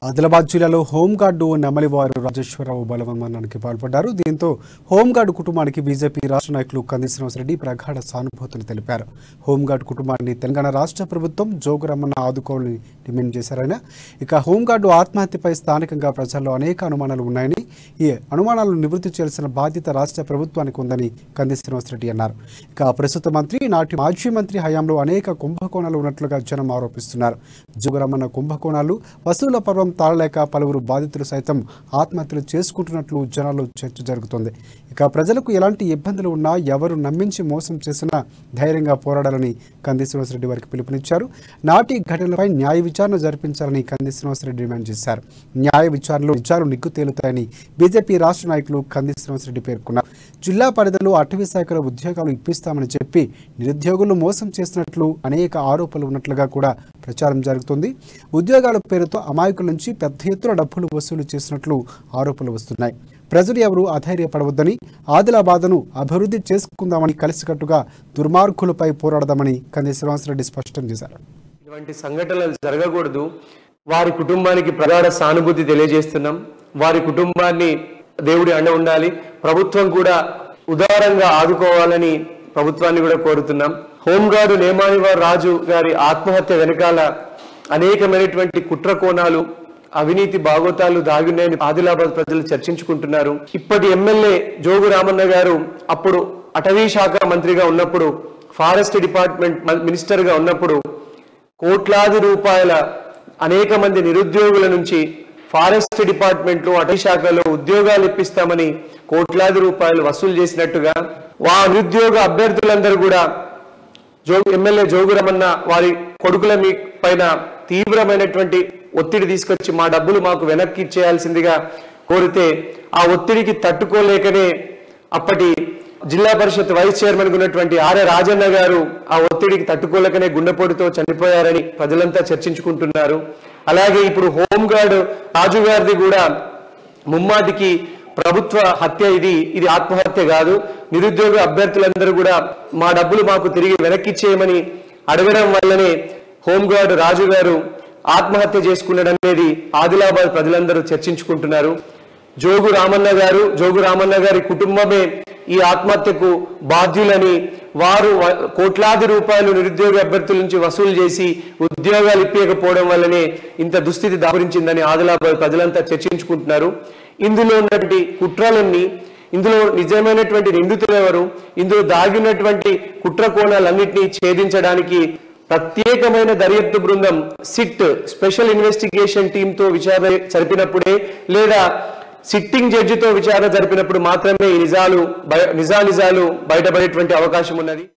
ఆదిలాబాద్ జిల్లాలో హోంగార్డు నెమలివారు రాజేశ్వరరావు బలవన్మరణానికి పాల్పడ్డారు. దీంతో హోంగార్డు కుటుంబానికి బీజేపీ రాష్ట్ర నాయకులు కంది శ్రీనివాసరెడ్డి ప్రగాఢ సానుభూతిని తెలిపారు. హోంగార్డు కుటుంబాన్ని తెలంగాణ రాష్ట్ర ప్రభుత్వం జోగురామన్న ఆదుకోవాలని డిమాండ్ చేశారాయన. ఇక హోంగార్డు ఆత్మహత్యపై స్థానికంగా ప్రజల్లో అనేక అనుమానాలు ఉన్నాయని, ఈ అనుమానాలను నివృత్తి చేయాల్సిన బాధ్యత రాష్ట్ర ప్రభుత్వానికి ఉందని కంది శ్రీనివాసరెడ్డి అన్నారు. ఇక ప్రస్తుత మంత్రి, నాటి మాజీ మంత్రి హయాంలో అనేక కుంభకోణాలు ఉన్నట్లుగా జనం ఆరోపిస్తున్నారు. జోగురామన్న కుంభకోణాలు, వసూల పర్వం తాళలేక పలువురు బాధితులు సైతం ఆత్మహత్యలు చేసుకుంటున్నట్లు జనాల్లో చర్చ జరుగుతోంది. ఇక ప్రజలకు ఎలాంటి ఇబ్బందులు ఉన్నా, ఎవరు నమ్మించి మోసం చేసినా ధైర్యంగా పోరాడాలని కంది శ్రీనివాసరెడ్డి వారికి పిలుపునిచ్చారు. నాటి ఘటనలపై న్యాయ విచారణ జరిపించాలని కంది శ్రీనివాసరెడ్డి డిమాండ్ చేశారు. న్యాయ విచారణలో నిజాలు నిగ్గు తేలుతాయని బీజేపీ రాష్ట్ర నాయకులు కంది శ్రీనివాసరెడ్డి పేర్కొన్నారు. జిల్లా పరిధిలో అటవీ శాఖలో ఉద్యోగాలు ఇప్పిస్తామని చెప్పి నిరుద్యోగులు మోసం చేసినట్లు అనేక ఆరోపణలు ఉన్నట్లుగా కూడా ప్రచారం జరుగుతుంది. ఉద్యోగాల పేరుతో అమాయకుల నుంచి పెద్ద ఎత్తున డబ్బులు వసూలు చేసినట్లు ఆరోపణలు వస్తున్నాయి. ప్రజలు ఎవరూ అధైర్యపడవద్దని, ఆదిలాబాద్ను అభివృద్ధి చేసుకుందామని, కలిసికట్టుగా దుర్మార్గులపై పోరాడదామని కంది శ్రీనివాసరెడ్డి స్పష్టం చేశారు. ఇటువంటి సంఘటనలు జరగకూడదు. వారి కుటుంబానికి ప్రగాఢ సానుభూతి తెలియజేస్తున్నాం. వారి కుటుంబాన్ని దేవుడి అండ ఉండాలి. ప్రభుత్వం కూడా ఉదారంగా ఆదుకోవాలని ప్రభుత్వాన్ని కూడా కోరుతున్నాం. హోంగార్డు నేమానివార్ రాజు గారి ఆత్మహత్య వెనకాల అనేకమైనటువంటి కుట్ర కోణాలు, అవినీతి బాగోతాలు దాగున్నాయని ఆదిలాబాద్ ప్రజలు చర్చించుకుంటున్నారు. ఇప్పటి ఎమ్మెల్యే జోగు రామన్న గారు అప్పుడు అటవీ శాఖ మంత్రిగా ఉన్నప్పుడు, ఫారెస్ట్ డిపార్ట్మెంట్ మినిస్టర్గా ఉన్నప్పుడు కోట్లాది రూపాయల అనేక మంది నిరుద్యోగుల నుంచి ఫారెస్ట్ డిపార్ట్మెంట్లో, అటవీ శాఖలో ఉద్యోగాలు ఇప్పిస్తామని కోట్లాది రూపాయలు వసూలు చేసినట్టుగా ఆ నిరుద్యోగ అభ్యర్థులందరూ కూడా ఎమ్మెల్యే జోగురామన్న వారి కొడుకుల మీ పైన తీవ్రమైనటువంటి ఒత్తిడి తీసుకొచ్చి మా డబ్బులు మాకు వెనక్కి ఇచ్చేయాల్సిందిగా కోరితే ఆ ఒత్తిడికి తట్టుకోలేకనే అప్పటి జిల్లా పరిషత్ వైస్ చైర్మన్ ఉన్నటువంటి ఆర్య రాజన్న గారు ఆ ఒత్తిడికి తట్టుకోలేకనే గుండెపోటుతో చనిపోయారని ప్రజలంతా చర్చించుకుంటున్నారు. అలాగే ఇప్పుడు హోంగార్డు రాజు గారిది కూడా ముమ్మాటికి ప్రభుత్వ హత్య. ఇది ఆత్మహత్య కాదు. నిరుద్యోగ అభ్యర్థులందరూ కూడా మా డబ్బులు మాకు తిరిగి వెనక్కిచ్చేయమని అడగడం వల్లనే హోంగార్డు రాజు గారు ఆత్మహత్య చేసుకున్నాడు అనేది ఆదిలాబాద్ ప్రజలందరూ చర్చించుకుంటున్నారు. జోగు రామన్న గారి కుటుంబమే ఈ ఆత్మహత్యకు బాధ్యులని, వారు కోట్లాది రూపాయలు నిరుద్యోగ అభ్యర్థుల నుంచి వసూలు చేసి ఉద్యోగాలు ఇప్పకపోవడం వల్లనే ఇంత దుస్థితి దాపురించిందని ఆదిలాబాద్ ప్రజలంతా చర్చించుకుంటున్నారు. ఇందులో ఉన్నటువంటి కుట్రలన్నీ, ఇందులో నిజమైనటువంటి నిందితులు ఎవరు, ఇందులో దాగినటువంటి కుట్ర కోణాలన్నింటినీ ఛేదించడానికి ప్రత్యేకమైన దర్యాప్తు బృందం సిట్, స్పెషల్ ఇన్వెస్టిగేషన్ టీంతో విచారణ జరిపినప్పుడే, లేదా సిట్టింగ్ జడ్జితో విచారణ జరిపినప్పుడు మాత్రమే ఈ నిజాలు బయటపడేటువంటి అవకాశం ఉన్నది.